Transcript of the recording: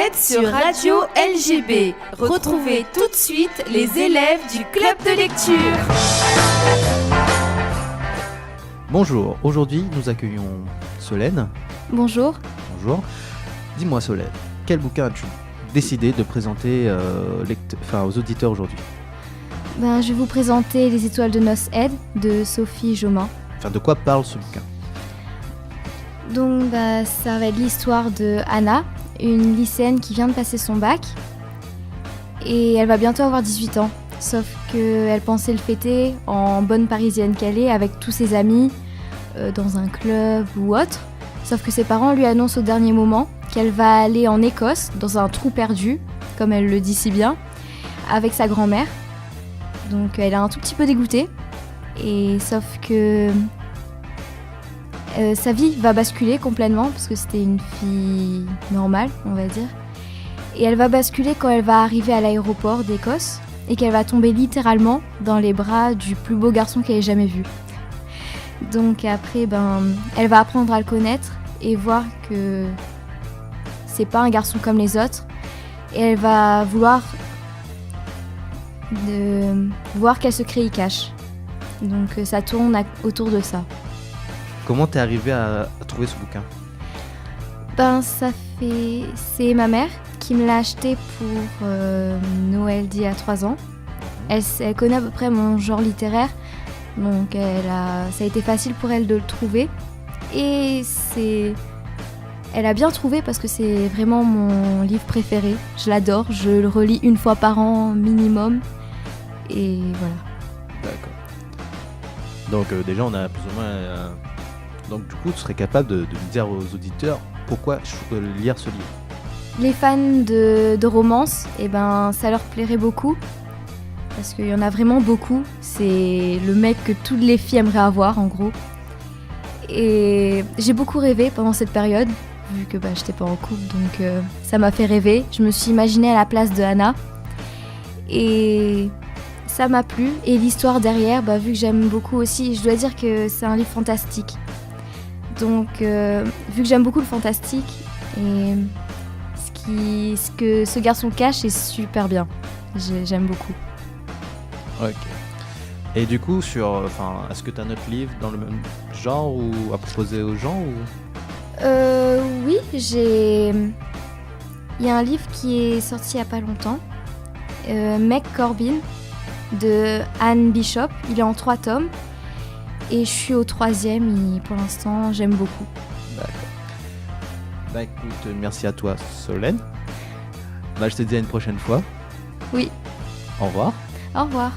êtes sur Radio LGB. Retrouvez tout de suite les élèves du club de lecture. Bonjour, aujourd'hui nous accueillons Solène. Bonjour. Bonjour. Dis-moi Solène, quel bouquin as-tu décidé de présenter aux auditeurs aujourd'hui? Je vais vous présenter Les étoiles de noces Ed de Sophie Jomain. De quoi parle ce bouquin? Donc ça va être l'histoire de Anna, une lycéenne qui vient de passer son bac. Et elle va bientôt avoir 18 ans. Sauf qu'elle pensait le fêter en bonne parisienne qu'elle est, avec tous ses amis, dans un club ou autre. Sauf que ses parents lui annoncent au dernier moment qu'elle va aller en Écosse, dans un trou perdu, comme elle le dit si bien, avec sa grand-mère. Donc elle est un tout petit peu dégoûtée. Et sauf que sa vie va basculer complètement, parce que c'était une fille normale, on va dire. Et elle va basculer quand elle va arriver à l'aéroport d'Écosse et qu'elle va tomber littéralement dans les bras du plus beau garçon qu'elle ait jamais vu. Donc après, elle va apprendre à le connaître et voir que c'est pas un garçon comme les autres. Et elle va vouloir voir quel secret il cache. Donc ça tourne autour de ça. Comment t'es arrivée à trouver ce bouquin? C'est ma mère qui me l'a acheté pour Noël d'il y a 3 ans. Elle connaît à peu près mon genre littéraire, donc ça a été facile pour elle de le trouver. Et elle a bien trouvé parce que c'est vraiment mon livre préféré. Je l'adore, je le relis une fois par an minimum. Et voilà. D'accord. Donc déjà on a plus ou moins... Donc du coup tu serais capable de me dire aux auditeurs pourquoi je faut lire ce livre? Les fans de romance, ça leur plairait beaucoup. Parce qu'il y en a vraiment beaucoup. C'est le mec que toutes les filles aimeraient avoir, en gros. Et j'ai beaucoup rêvé pendant cette période, vu que j'étais pas en couple, donc ça m'a fait rêver. Je me suis imaginée à la place de Anna. Et ça m'a plu. Et l'histoire derrière, vu que j'aime beaucoup aussi, je dois dire que c'est un livre fantastique. Donc, vu que j'aime beaucoup le fantastique, et ce que ce garçon cache est super bien. J'aime beaucoup. Ok. Et du coup, est-ce que tu as un autre livre dans le même genre ou à proposer aux gens ou... Oui, il y a un livre qui est sorti il n'y a pas longtemps, Meg Corbin de Anne Bishop. Il est en 3 tomes et je suis au 3e et pour l'instant j'aime beaucoup. D'accord. Écoute, merci à toi Solène. Je te dis à une prochaine fois. Oui. Au revoir. Au revoir.